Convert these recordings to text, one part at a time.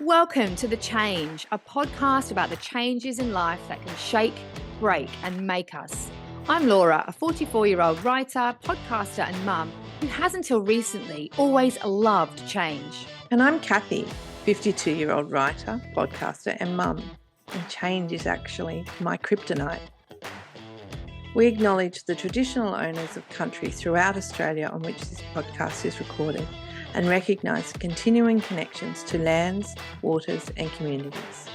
Welcome to The Change, a podcast about the changes in life that can shake, break, and make us. I'm Laura, a 44-year-old writer, podcaster, and mum who has until recently always loved change. And I'm Kathy, 52-year-old writer, podcaster, and mum. And change is actually my kryptonite. We acknowledge the traditional owners of country throughout Australia on which this podcast is recorded and recognise the continuing connections to lands, waters and communities.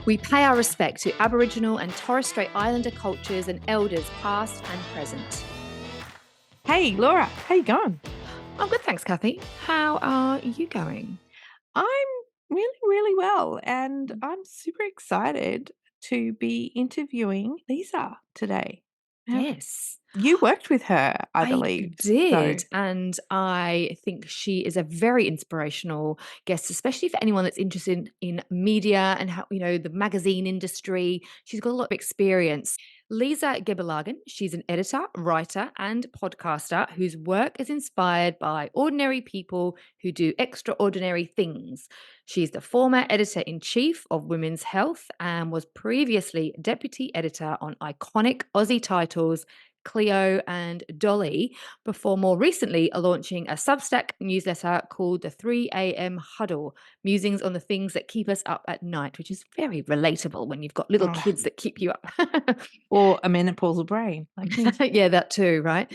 We pay our respect to Aboriginal and Torres Strait Islander cultures and elders past and present. Hey Laura, how you going? I'm good, thanks, Kathy. How are you going? I'm really well, and I'm super excited to be interviewing Lizza today. Yes. You worked with her, I believe. I did, and I think she is a very inspirational guest, especially for anyone that's interested in media and how, the magazine industry. She's got a lot of experience. Lizza Gebilagin, she's an editor, writer, and podcaster whose work is inspired by ordinary people who do extraordinary things. She's the former editor-in-chief of Women's Health and was previously deputy editor on iconic Aussie titles Cleo and Dolly, before more recently launching a Substack newsletter called the 3 a.m. Huddle, musings on the things that keep us up at night, which is very relatable when you've got little kids that keep you up. Or a menopausal brain. Yeah, that too, right?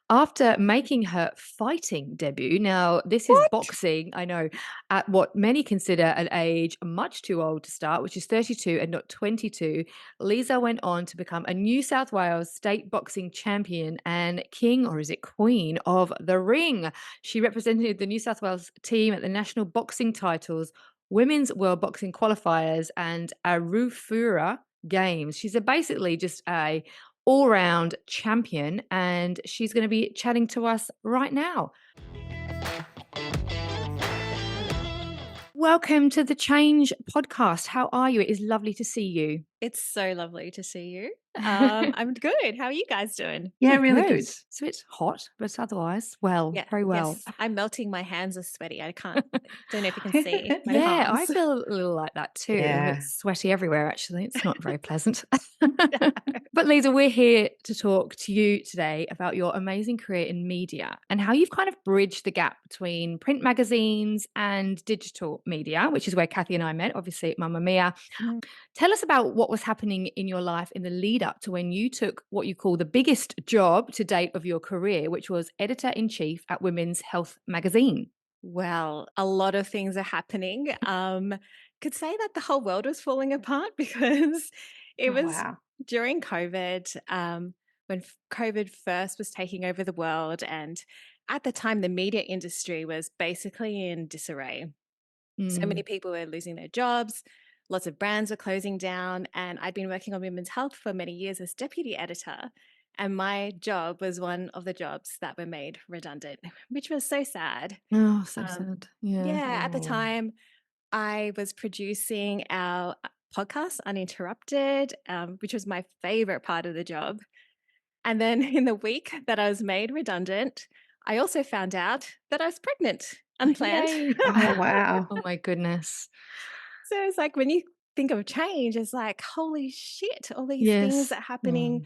After making her fighting debut, now this is boxing, I know, at what many consider an age much too old to start, which is 32 and not 22, Lizza went on to become a New South Wales state boxing champion and king, or is it queen, of the ring. She represented the New South Wales team at the national boxing titles, women's world boxing qualifiers and Arufura games. She's basically just a all-round champion, and she's going to be chatting to us right now. Welcome to the Change podcast. How are you? It is lovely to see you. It's so lovely to see you. I'm good. How are you guys doing? Yeah, really good. It's a bit hot, but otherwise, very well. Yes, I'm melting. My hands are sweaty. I can't. Don't know if you can see my Yeah, palms. I feel a little like that too. Yeah. A bit sweaty everywhere, actually. It's not very pleasant. But Lizza, we're here to talk to you today about your amazing career in media and how you've kind of bridged the gap between print magazines and digital media, which is where Kathy and I met, obviously at Mamma Mia. Tell us about what was happening in your life in the lead up to when you took what you call the biggest job to date of your career, which was editor-in-chief at Women's Health magazine. Well, a lot of things are happening. Could say that the whole world was falling apart because it was during COVID, when COVID first was taking over the world. And at the time, the media industry was basically in disarray. So many people were losing their jobs. Lots of brands were closing down. And I'd been working on women's health for many years as deputy editor. And my job was one of the jobs that were made redundant, which was so sad. Oh, so sad. Yeah, at the time, I was producing our podcast, Uninterrupted, which was my favorite part of the job. And then in the week that I was made redundant, I also found out that I was pregnant, unplanned. Oh, wow. Oh, my goodness. So it's like when you think of change, it's like, holy shit, all these things that are happening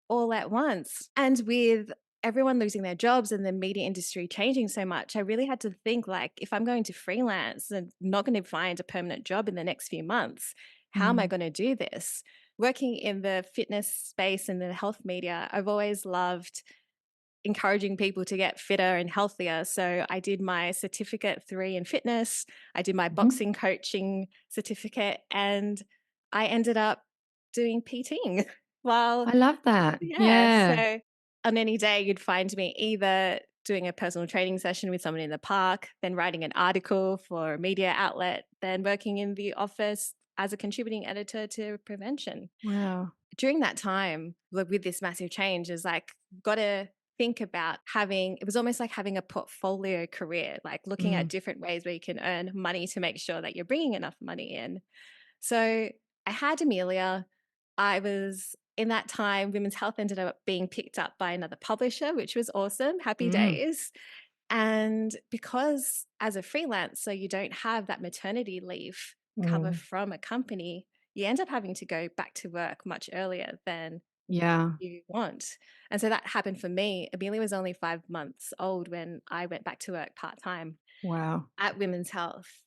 all at once. And with everyone losing their jobs and the media industry changing so much, I really had to think, like, if I'm going to freelance and not going to find a permanent job in the next few months, how am I going to do this? Working in the fitness space and the health media, I've always loved encouraging people to get fitter and healthier. So I did my certificate 3 in fitness. I did my boxing coaching certificate, and I ended up doing PTing. Well, I love that. So on any day you'd find me either doing a personal training session with someone in the park, then writing an article for a media outlet, then working in the office as a contributing editor to prevention. Wow. During that time, with this massive change, is like, got to think about it was almost like having a portfolio career, like looking at different ways where you can earn money to make sure that you're bringing enough money in. So I had Amelia. I was in that time, Women's Health ended up being picked up by another publisher, which was awesome. Happy days. And because as a freelancer, you don't have that maternity leave cover Mm. from a company, you end up having to go back to work much earlier than Yeah. you want. And so that happened for me. Amelia was only 5 months old when I went back to work part-time Wow. at Women's Health.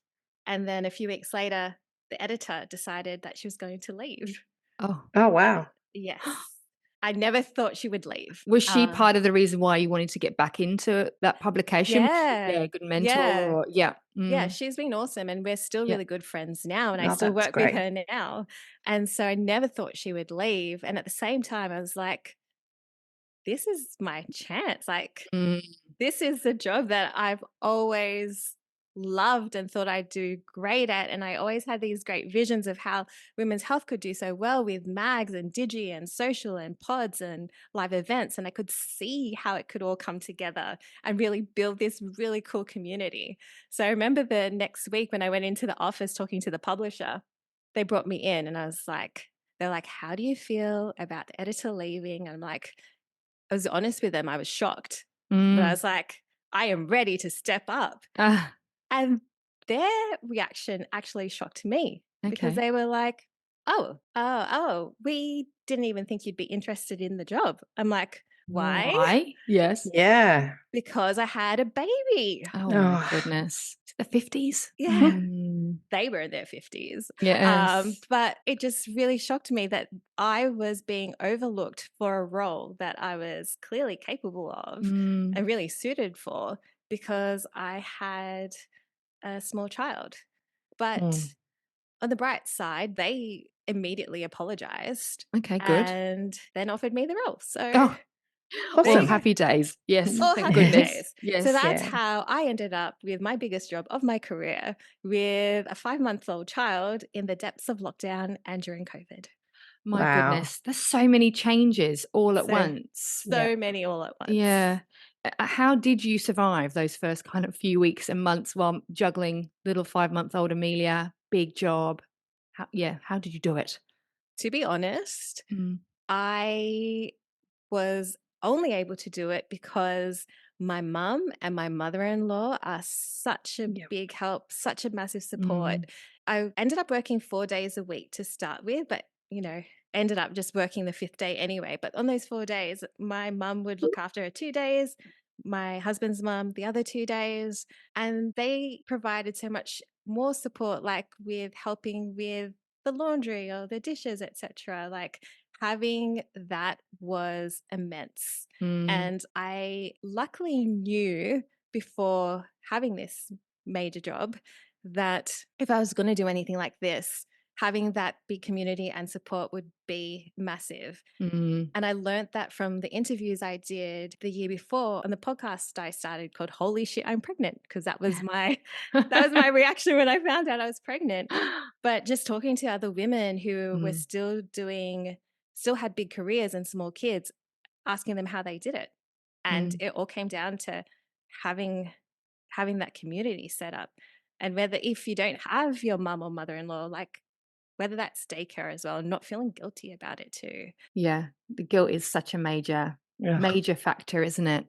And then a few weeks later, the editor decided that she was going to leave. Oh. Oh, wow. Yes. I never thought she would leave. Was she part of the reason why you wanted to get back into that publication? Was she, Yeah. a good mentor Yeah. or yeah. Yeah, Mm, she's been awesome and we're still yeah. really good friends now and I Oh, still that's work with great. her now. And so I never thought she would leave. And at the same time, I was like, this is my chance. Like, Mm, this is the job that I've always loved and thought I'd do great at. And I always had these great visions of how women's health could do so well with mags and digi and social and pods and live events. And I could see how it could all come together and really build this really cool community. So I remember the next week when I went into the office talking to the publisher, they brought me in and I was like, they're like, how do you feel about the editor leaving? And I'm like, I was honest with them. I was shocked, but I mm. was like, I am ready to step up. Ah, And their reaction actually shocked me because okay. they were like, oh, we didn't even think you'd be interested in the job. I'm like, why? Why? Yes. Yeah. Because I had a baby. Oh my Oh, goodness. The 50s? Yeah. Mm, They were in their 50s. yes. But it just really shocked me that I was being overlooked for a role that I was clearly capable of Mm, and really suited for because I had a small child. But mm. on the bright side, they immediately apologized okay, good. and then offered me the role. So Oh, there all you Awesome. go. happy days. Yes, All thank happy Yeah. goodness. days. So Yes. that's Yeah. how I ended up with my biggest job of my career with a 5-month-old child in the depths of lockdown and during COVID. My Wow. goodness. There's so many changes all at So, once. Yeah. so many all at once. Yeah. How did you survive those first kind of few weeks and months while juggling little 5-month-old Amelia, big job? How did you do it? To be honest, Mm, I was only able to do it because my mum and my mother-in-law are such a Yeah. big help, such a massive support. mm, I ended up working 4 days a week to start with, but ended up just working the fifth day anyway. But on those 4 days, my mum would look after her 2 days, my husband's mum the other 2 days, and they provided so much more support, like with helping with the laundry or the dishes, etc. Like having that was immense. mm, And I luckily knew before having this major job that if I was going to do anything like this, having that big community and support would be massive. mm. And I learned that from the interviews I did the year before on the podcast I started called Holy Shit, I'm Pregnant, because that was my reaction when I found out I was pregnant. But just talking to other women who were Mm, still had big careers and small kids, asking them how they did it. And mm. it all came down to having that community set up. And whether if you don't have your mum or mother-in-law, like whether that's daycare as well, not feeling guilty about it too. Yeah, the guilt is such a Ugh. major factor, isn't it?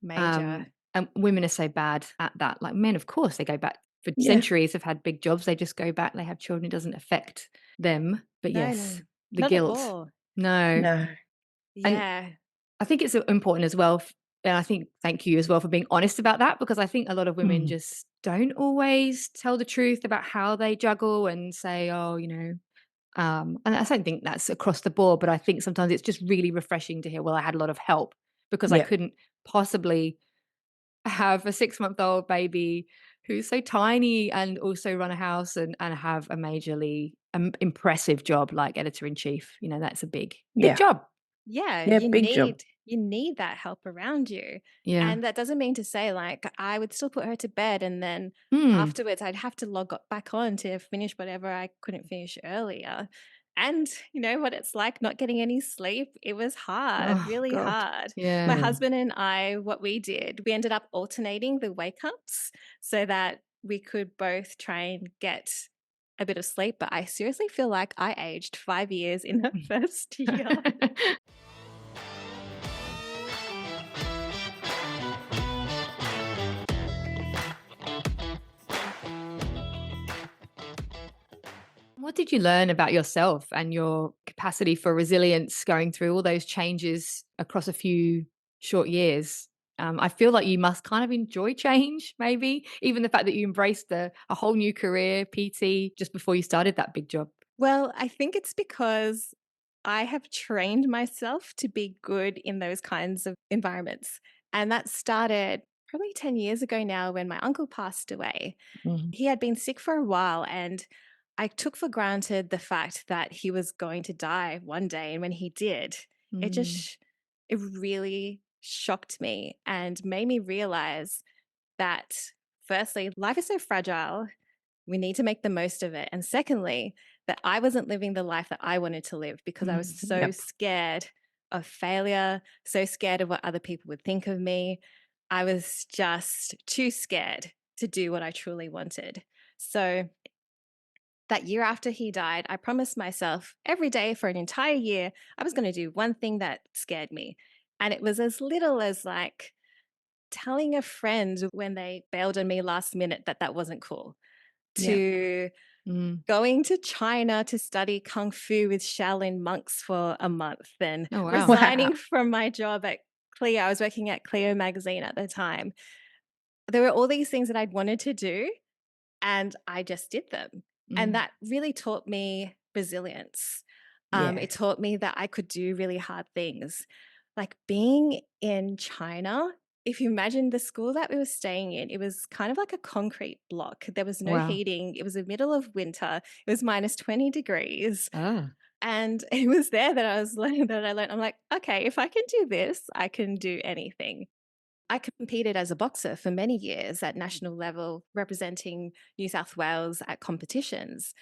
Major. And women are so bad at that. Like men, of course, they go back for Yeah. centuries, have had big jobs. They just go back, they have children. It doesn't affect them. But No, yes, no, the not at guilt. all. No. No. And Yeah. I think it's important as well. And I think thank you as well for being honest about that, because I think a lot of women Mm. just don't always tell the truth about how they juggle and say, oh, and I don't think that's across the board, but I think sometimes it's just really refreshing to hear, well, I had a lot of help because I Yeah. couldn't possibly have a 6-month-old baby who's so tiny and also run a house and have a majorly impressive job like editor in chief. That's a big Yeah. job. Yeah, Yeah. Big job. you need that help around you. Yeah. And that doesn't mean to say like I would still put her to bed and then Mm. afterwards I'd have to back on to finish whatever I couldn't finish earlier. And you know what it's like not getting any sleep? It was hard, Oh really God. hard. My Yeah. Mm. husband and I, what we did, we ended up alternating the wake ups so that we could both try and get a bit of sleep. But I seriously feel like I aged 5 years in the first year. What did you learn about yourself and your capacity for resilience going through all those changes across a few short years? I feel like you must kind of enjoy change, maybe, even the fact that you embraced a whole new career, PT, just before you started that big job. Well, I think it's because I have trained myself to be good in those kinds of environments. And that started probably 10 years ago now when my uncle passed away. Mhm. He had been sick for a while, and I took for granted the fact that he was going to die one day. And when he did, it Mm, just, it really shocked me and made me realize that, firstly, life is so fragile. We need to make the most of it. And secondly, that I wasn't living the life that I wanted to live because I was so Yep. scared of failure, so scared of what other people would think of me. I was just too scared to do what I truly wanted. So that year after he died, I promised myself every day for an entire year, I was going to do one thing that scared me. And it was as little as like telling a friend when they bailed on me last minute that that wasn't cool, Yep. to mm. going to China to study kung fu with Shaolin monks for a month, then Oh, wow. Wow. resigning from my job at Cleo. I was working at Cleo magazine at the time. There were all these things that I'd wanted to do, and I just did them. And Mm, that really taught me resilience. It Yes. taught me that I could do really hard things. Like being in China, if you imagine the school that we were staying in, it was kind of like a concrete block. There was no wow. heating. It was the middle of winter. It was minus 20 degrees. Oh. And it was there that I was learning that I learned. I'm like, okay, if I can do this, I can do anything. I competed as a boxer for many years at national level, representing New South Wales at competitions.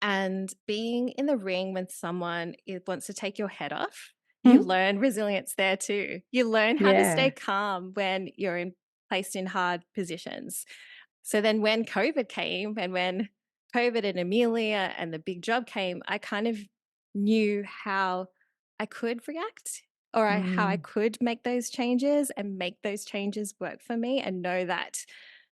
And being in the ring when someone wants to take your head off, you Hmm? learn resilience there too. You learn how to stay Yeah. calm when you're placed in hard positions. So then when COVID came and when COVID and Amelia and the big job came, I kind of knew how I could react, or how I Mm, could make those changes and make those changes work for me, and know that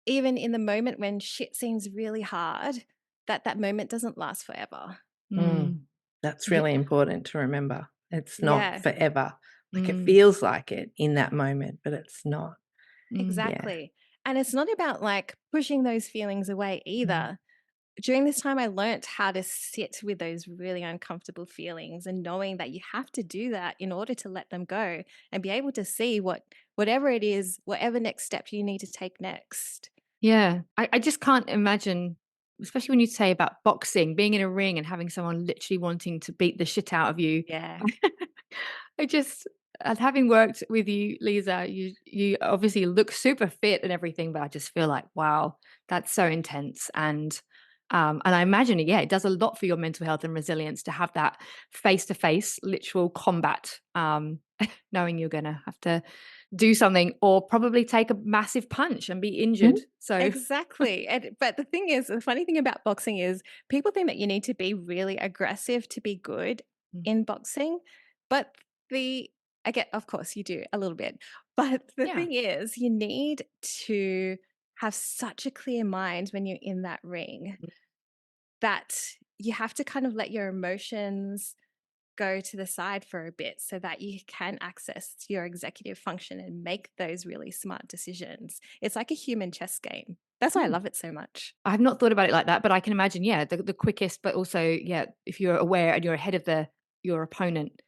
even in the moment when shit seems really hard, that that moment doesn't last forever. Mm. mm. That's Yeah. really important to remember. It's not Yeah, forever. Like, it Mm, feels like it in that moment, but it's not. mm, Yeah. exactly. And it's not about like pushing those feelings away Mm. either. During this time, I learnt how to sit with those really uncomfortable feelings, and knowing that you have to do that in order to let them go and be able to see whatever it is, whatever next step you need to take next. yeah. I just can't imagine, especially when you say about boxing, being in a ring and having someone literally wanting to beat the shit out of you. Yeah. I just and having worked with you, Lisa, you obviously look super fit and everything, but I just feel like, wow, that's so intense. And I imagine it, yeah, it does a lot for your mental health and resilience to have that face-to-face literal combat, knowing you're gonna have to do something or probably take a massive punch and be injured. Mhm. So Exactly. And but the thing is, the funny thing about boxing is people think that you need to be really aggressive to be good mm, in boxing. But the I get, of course you do a little bit. But the yeah. thing is, you need to have such a clear mind when you're in that ring, that you have to kind of let your emotions go to the side for a bit so that you can access your executive function and make those really smart decisions. It's like a human chess game. That's why I Mm. love it so much. I've not thought about it like that, but I can imagine, yeah, the quickest, but also, yeah, if you're aware and you're ahead of your opponent,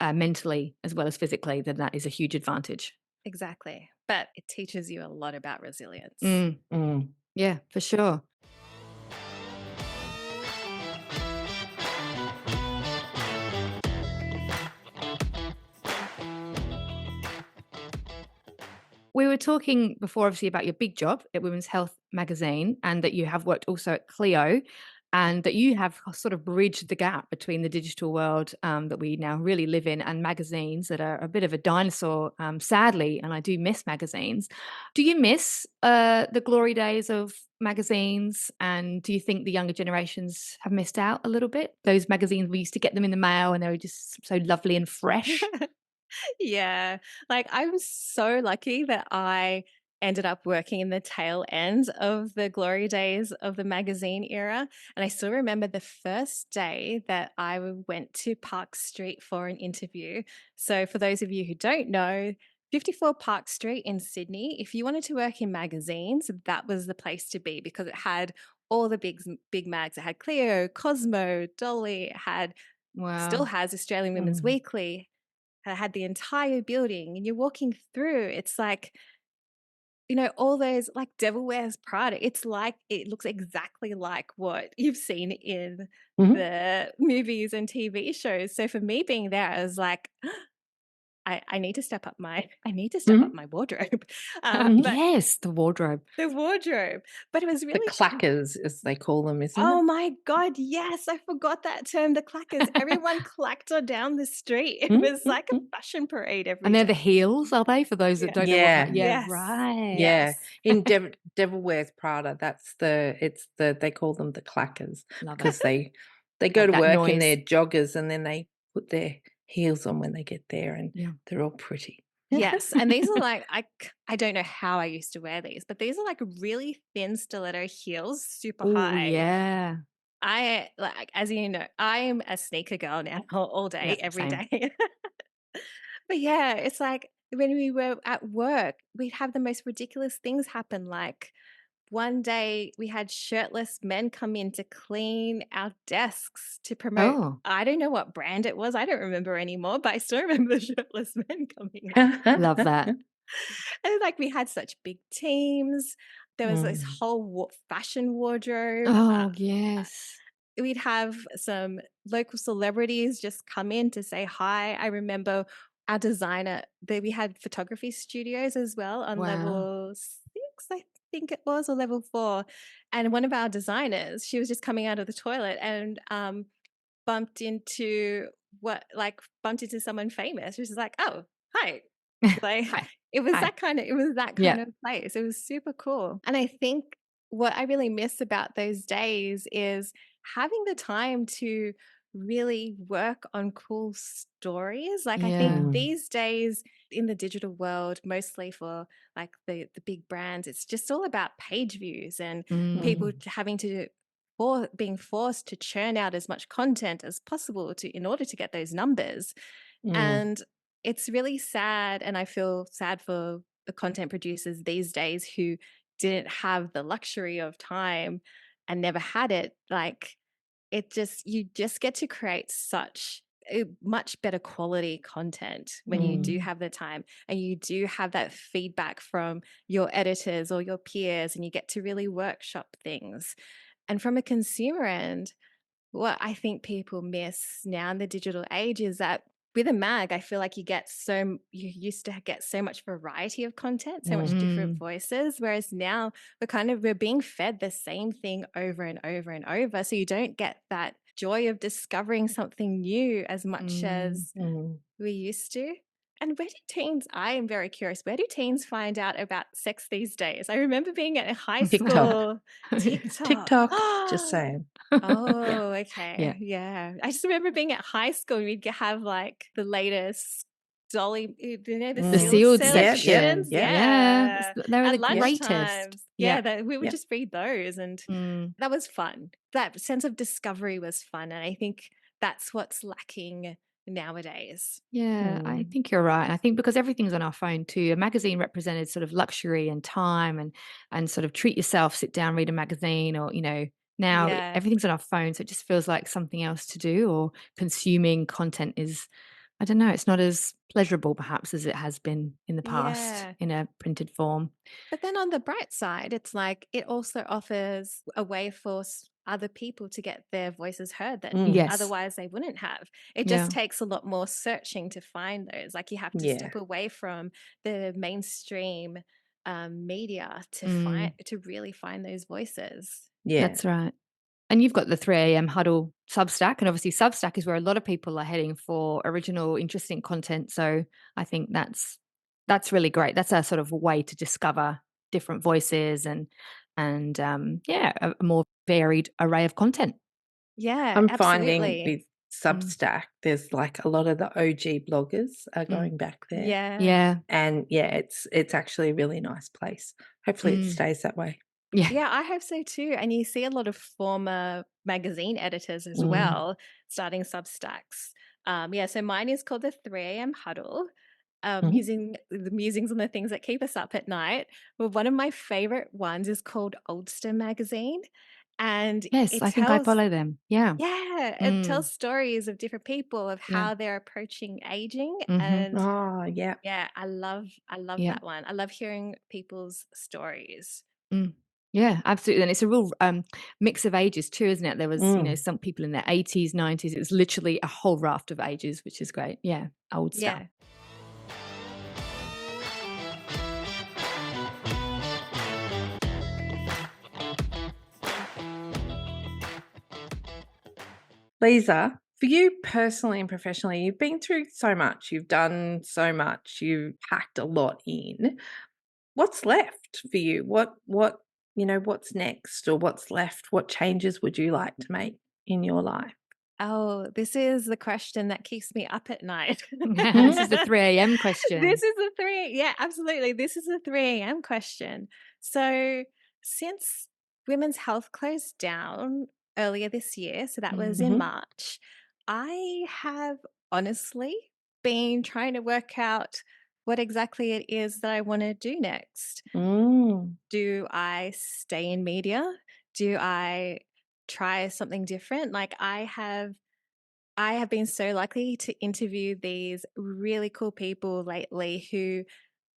mentally as well as physically, then that is a huge advantage. Exactly. But it teaches you a lot about resilience. Mm, Mm. yeah, for sure. We were talking before, obviously, about your big job at Women's Health magazine, and that you have worked also at Clio, and that you have sort of bridged the gap between the digital world that we now really live in and magazines that are a bit of a dinosaur, sadly. And I do miss magazines. Do you miss the glory days of magazines? And do you think the younger generations have missed out a little bit? Those magazines, we used to get them in the mail and they were just so lovely and fresh. Yeah. Like I was so lucky that I ended up working in the tail end of the glory days of the magazine era. And I still remember the first day that I went to Park Street for an interview. So, for those of you who don't know, 54 Park Street in Sydney, if you wanted to work in magazines, that was the place to be because it had all the big mags. It had Clio, Cosmo, Dolly, it had still Wow. has Australian Women's Mm. Weekly. It had the entire building, and you're walking through. It's like, all those like Devil Wears Prada. It's like it looks exactly like what you've seen in Mhm. the movies and TV shows. So for me being there, I was like, I need to step up Mhm. my wardrobe. Mhm. But Yes, the wardrobe. the wardrobe. But it was The really clackers, as they call them, isn't it? oh my God, yes, I forgot that term, the clackers. Everyone clacked her down the street. It Mhm, was mhm, like a mhm. fashion parade And every they're the day. heels, are they? For those that Yeah. don't know what Yeah, yeah, Yes. right. yeah. Yes. In Devil Wears Prada, they call them the clackers Love it. because they go Like to that work in noise. their joggers and then they put their heels on when they get there and Yeah. they're all pretty. Yes, and these are like I don't know how I used to wear these, but these are like really thin stiletto heels, super Oh, high. yeah. I like, as you know, I'm a sneaker girl now all day, Yeah, every same. day. But yeah, it's like when we were at work, we'd have the most ridiculous things happen. Like one day we had shirtless men come in to clean our desks to promote. Oh, I don't know what brand it was. I don't remember anymore, but I still remember the shirtless men coming in. love that. And like we had such big teams. There was this Mm, whole fashion wardrobe. Oh, yes. We'd have some local celebrities just come in to say hi. I remember our designer, we had photography studios as well on Wow. level 6, I think it was, or level 4. And one of our designers, she was just coming out of the toilet and bumped into bumped into someone famous. She was like, "Oh, hi." Like Hi. Hi. it was that kind Yeah. of place. It was super cool. And I think what I really miss about those days is having the time to really work on cool stories. Like I think Yeah. mm, these days in the digital world, mostly for like the big brands, it's just all about page views and Mm. people mm, having to or being forced to churn out as much content as possible to in order to get those numbers. mm, And it's really sad, and I feel sad for the content producers these days who didn't have the luxury of time and never had it. Like, you just get to create such a much better quality content when you do mm, have the time and you do have that feedback from your editors or your peers, and you get to really workshop things. And from a consumer end, what I think people miss now in the digital age is that with a mag, I feel like you used to get so much variety of content, so much mm, different Mm. voices, whereas now we're being fed the same thing over and over and over. So you don't get that joy of discovering something new as much Mm. as mm. we used to. And I am very curious, where do teens find out about sex these days? I remember being at high TikTok. school. TikTok. TikTok, just saying. Yeah. Oh, Yeah. okay. Yeah. I just remember being at high school and have like the latest Dolly, the The Mm. sealed sealed Yep, yep, selections. section. yep, Yeah. Yeah. They were At the yep, greatest. lunchtimes. Yeah. Yeah. We would yep. just read those, and Mm. that was fun. That sense of discovery was fun. And I think that's what's lacking nowadays. Yeah, I Mm, think you're right. And I think because everything's on our phone too, a magazine represented sort of luxury and time and sort of treat yourself, sit down, read a magazine, or now Yeah. everything's on our phone, so it just feels like something else to do, or consuming content is, I don't know, it's not as pleasurable perhaps as it has been in the past Yeah. in a printed form. But then on the bright side, it's like it also offers a way for other people to get their voices heard that mm, Yes. otherwise they wouldn't have. It just Yeah. takes a lot more searching to find those. Like you have to yeah. step away from the mainstream media Mm, to really find those voices. Yeah. that's right. And you've got the 3 a.m. huddle Substack, and obviously Substack is where a lot of people are heading for original, interesting content. So I think that's really great. That's a sort of way to discover different voices and yeah, a more varied array of content. Yeah, I'm finding with absolutely. Mm, Substack, there's like a lot of the OG bloggers are mm. going back there. Yeah. Yeah. And yeah, it's actually a really nice place. Hopefully it Mm. stays that way. Yeah. Yeah, I hope so too. And you see a lot of former magazine editors as Mm. well starting Substacks. Yeah, so mine is called the 3 a.m. Huddle, Mhm. using the musings and the things that keep us up at night. But one of my favorite ones is called Oldster Magazine. And Yes, it I think I tells, follow them. Yeah. yeah, it Mm. tells stories of different people of Yeah. how they're approaching aging. Mhm. And Oh, yeah. yeah, I love Yeah. that one. I love hearing people's stories. Mm. Yeah, absolutely, and it's a real, mix of ages too, isn't it? There was, Mm. some people in their 80s, 90s, it was literally a whole raft of ages, which is great. Yeah, old stuff. Yeah. Lisa, for you personally and professionally, you've been through so much, you've done so much, you've packed a lot in. What's left for you? What's next or what's left? What changes would you like to make in your life? Oh, this is the question that keeps me up at night. This is the 3 a.m. question. This is a 3, yeah, absolutely. This is a 3 a.m. question. So, since women's health closed down earlier this year, so that was in Mhm. March, I have honestly been trying to work out what exactly it is that I want to do next. Mm. Do I stay in media? Do I try something different? Like I have been so lucky to interview these really cool people lately who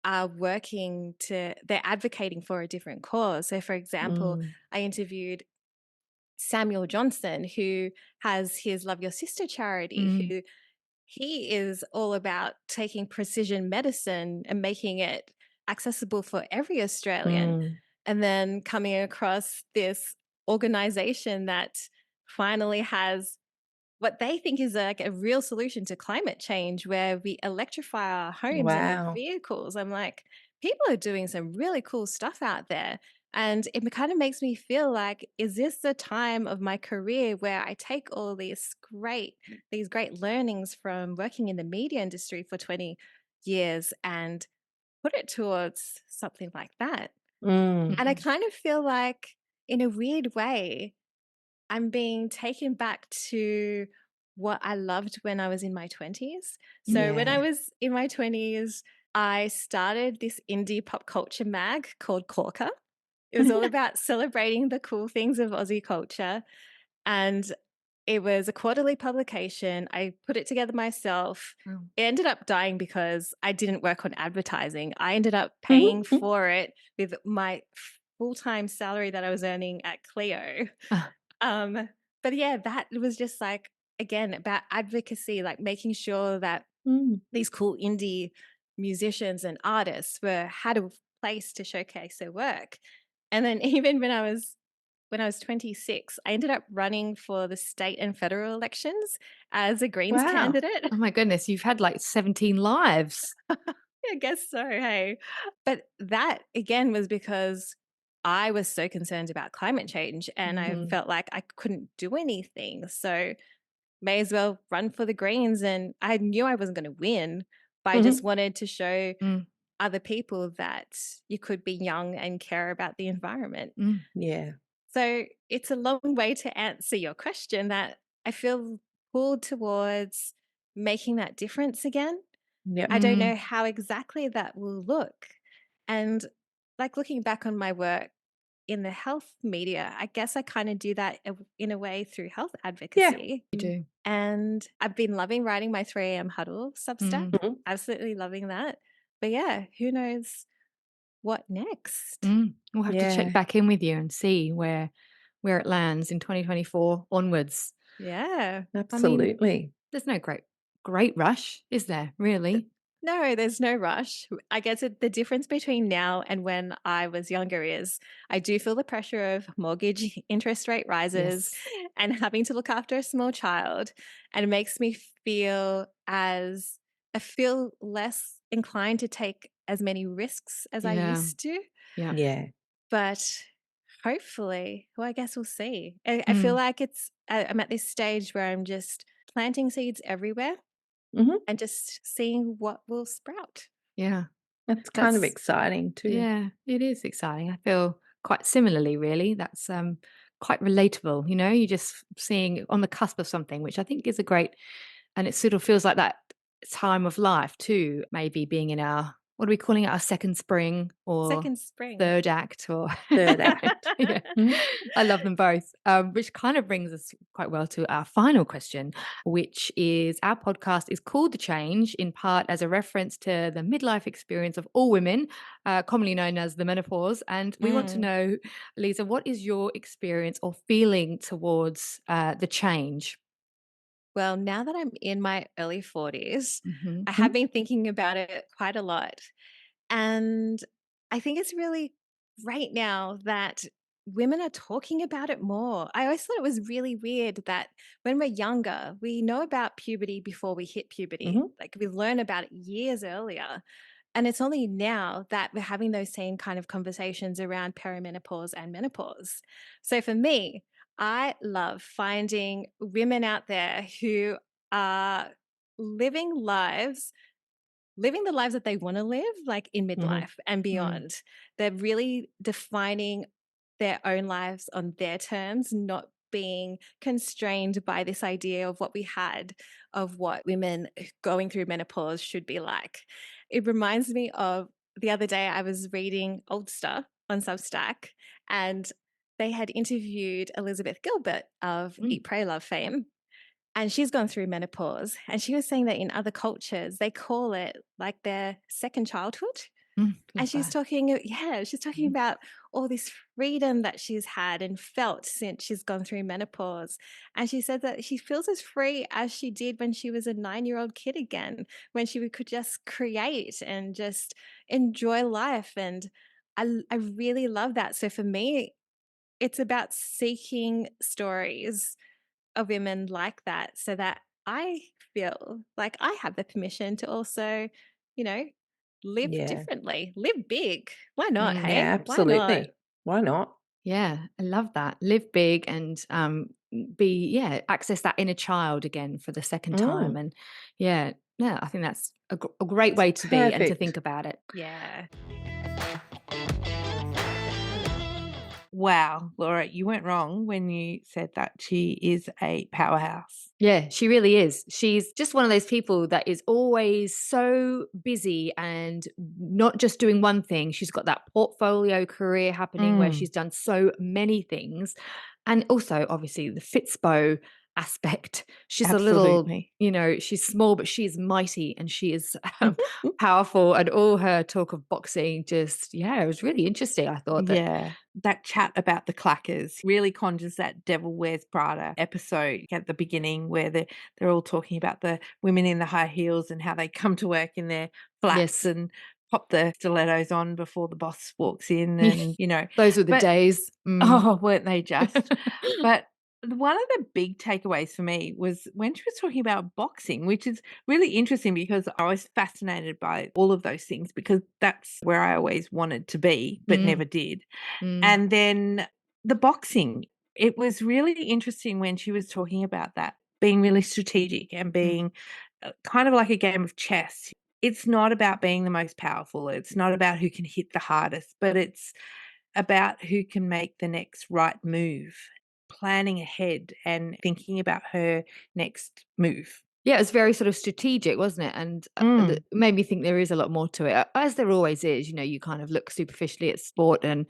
are they're advocating for a different cause. So, for example, Mm. I interviewed Samuel Johnson, who has his Love Your Sister charity, Mm, who he is all about taking precision medicine and making it accessible for every Australian. Mm. And then coming across this organization that finally has what they think is like a real solution to climate change where we electrify our homes and our Wow. vehicles. I'm like, people are doing some really cool stuff out there. And it kind of makes me feel like, is this the time of my career where I take all these great learnings from working in the media industry for 20 years and put it towards something like that? Mm. And I mhm. kind of feel like, in a weird way, I'm being taken back to what I loved when I was in my 20s. So, when I Yeah. was in my 20s, I started this indie pop culture mag called Corker. It was all about celebrating the cool things of Aussie culture. And it was a quarterly publication. I put it together myself. Oh. It ended up dying because I didn't work on advertising. I ended up paying for it with my full time salary that I was earning at Clio. Ah, Um, but yeah, that was just like, again, about advocacy, like making sure that Mm. these cool indie musicians and artists had a place to showcase their work. And then even when I was 26, I ended up running for the state and federal elections as a Greens Wow. candidate. oh my goodness, you've had like 17 lives. I guess so, hey. But that again was because I was so concerned about climate change and I Mhm. felt like I couldn't do anything. So may as well run for the Greens. And I knew I wasn't going to win, but I just Mhm. wanted to show Mm, other people that you could be young and care about the environment. mm, Yeah. So it's a long way to answer your question that I feel pulled towards making that difference again. Yep. I don't mm, know how exactly that will look. And like looking back on my work in the health media, I guess I kind of do that in a way through health Yeah. advocacy. you do. And I've been loving writing my 3 a.m. huddle Substack, Mm, Mhm. absolutely loving that. But yeah, who knows what next? mm. We'll have to check Yeah. back in with you and see where it lands in 2024 onwards. Yeah. I mean, Absolutely. there's no great rush, is there, really? No, there's no rush. I guess the difference between now and when I was younger is I do feel the pressure of mortgage interest rate rises Yes. and having to look after a small child. And it makes me I feel less inclined to take as many risks as I Yeah. used to. Yeah. Yeah. But hopefully, well, I guess we'll see. I feel Mm, like I'm at this stage where I'm just planting seeds everywhere Mhm. and just seeing what will sprout. Yeah. That's kind of That's exciting too. Yeah, it is exciting. I feel quite similarly, really. That's quite relatable. You're just seeing on the cusp of something, which I think is a great, and it sort of feels like that time of life too, maybe being in our, what are we calling it, our second spring or Second spring. third act or Third act. yeah. Mhm. I love them both. Which kind of brings us quite well to our final question, which is our podcast is called The Change, in part as a reference to the midlife experience of all women, commonly known as the menopause. And we want to Mm. know, Lisa, what is your experience or feeling towards the change? Well, now that I'm in my early 40s, Hmm. I have been thinking about it quite a lot. And I think it's really great now that women are talking about it more. I always thought it was really weird that when we're younger, we know about puberty before we hit puberty. Mhm. Like we learn about it years earlier. And it's only now that we're having those same kind of conversations around perimenopause and menopause. So for me, I love finding women out there who are living lives living the lives that they want to live, like in Mhm. midlife and Mm. beyond. They're really defining their own lives on their terms, not being constrained by this idea of what we had of what women going through menopause should be like. It reminds me of the other day I was reading Oldster on Substack, and they had interviewed Elizabeth Gilbert of Mm. Eat, Pray, Love fame, and she's gone through menopause. And she was saying that in other cultures, they call it like their second childhood. Mm. And Love she's that. talking, yeah, she's talking Mhm. about all this freedom that she's had and felt since she's gone through menopause. And she said that she feels as free as she did when she was a 9-year-old kid again, when she could just create and just enjoy life. And I really love that. So for me, it's about seeking stories of women like that so that I feel like I have the permission to also, you know, live Yeah. differently, live big. Why not? Mm. Yeah, Hey, why not? absolutely. Why not? Yeah, I love that. Live big and access that inner child again for the second time. Mm. And yeah, yeah, I think that's a great It's way to be and to think perfect. about it. Yeah. Wow, Laura, you weren't wrong when you said that she is a powerhouse. Yeah, she really is. She's just one of those people that is always so busy and not just doing one thing. She's got that portfolio career happening where Mm. she's done so many things. And also, obviously, the Fitspo aspect. She's a little, Absolutely. she's small, but she is mighty and she is powerful. And all her talk of boxing just, yeah, it was really interesting. I thought that, Yeah, that chat about the clackers really conjures that Devil Wears Prada episode at the beginning where they're all talking about the women in the high heels and how they come to work in their flats yes, and pop the stilettos on before the boss walks in and, those were the but days. Mm. oh, weren't they just? But one of the big takeaways for me was when she was talking about boxing, which is really interesting because I was fascinated by all of those things because that's where I always wanted to be, but Mm, never did. mm, And then the boxing, it was really interesting when she was talking about that being really strategic and mm. being kind of like a game of chess. It's not about being the most powerful. It's not about who can hit the hardest, but it's about who can make the next right move, planning ahead and thinking about her next move. Yeah, it was very sort of strategic, wasn't it? And Mm. it made me think there is a lot more to it, as there always is. You kind of look superficially at sport and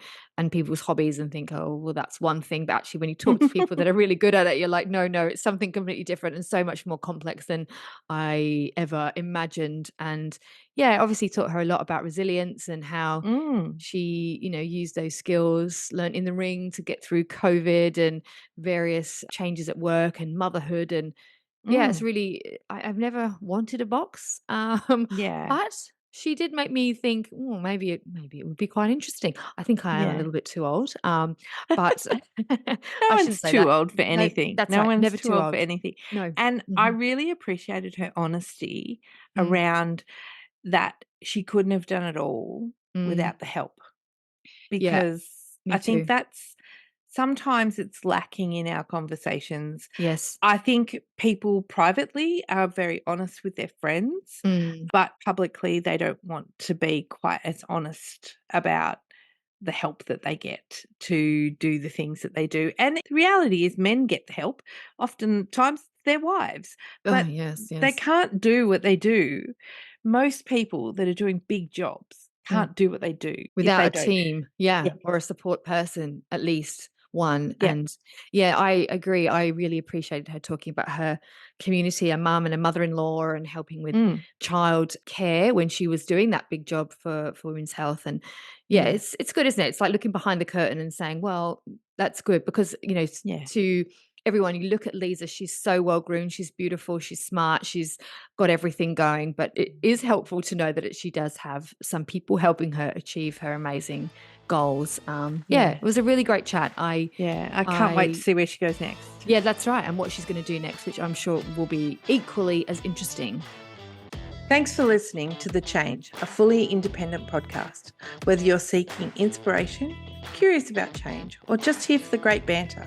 people's hobbies and think, oh, well, that's one thing. But actually, when you talk to people that are really good at it, you're like, no, no, it's something completely different and so much more complex than I ever imagined. And yeah, obviously taught her a lot about resilience and how Mm. she, used those skills learned in the ring to get through COVID and various changes at work and motherhood. And yeah, it's Mm. really I've never wanted a box, Yeah. but she did make me think, "Oh, maybe it would be quite interesting." I think I am a Yeah. little bit too old, but No I shouldn't one's say too that. old for No, anything. that's No right, one's never too too old for old. anything. No. And I Mhm. really appreciated her honesty Mm, around that she couldn't have done it all mm. without the help Yeah, because me I think too. that's sometimes it's lacking in our conversations. Yes. I think people privately are very honest with their friends, but publicly they don't want to be quite as honest about the help that they get to do the things that they do. And the reality is men get the help, oftentimes their wives, Oh, but yes, they yes. can't do what they do. Most people that are doing big jobs can't do what they do if Without they a don't. team, Yeah. or a support person, at least one. Yeah. And yeah, I agree. I really appreciated her talking about her community, a mum and a mother-in-law, and helping with child care when she was doing that big job for women's health. And yeah, Yeah. it's good, isn't it? It's like looking behind the curtain and saying, well, that's good, because Yeah. to everyone, you look at Lizza, she's so well groomed, she's beautiful, she's smart, she's got everything going. But it is helpful to know that she does have some people helping her achieve her amazing goals. Yeah, it was a really great chat. I can't wait to see where she goes next. Yeah, that's right. And what she's going to do next, which I'm sure will be equally as interesting. Thanks for listening to The Change, a fully independent podcast. Whether you're seeking inspiration, curious about change, or just here for the great banter,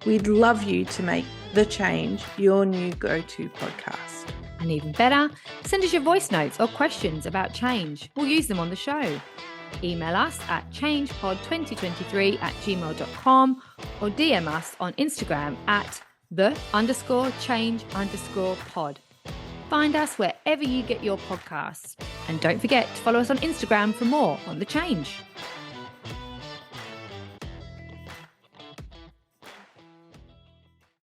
we'd love you to make The Change your new go-to podcast. And even better, send us your voice notes or questions about change. We'll use them on the show. Email us at changepod2023@gmail.com or DM us on Instagram at _change_pod. Find us wherever you get your podcasts. And don't forget to follow us on Instagram for more on The Change.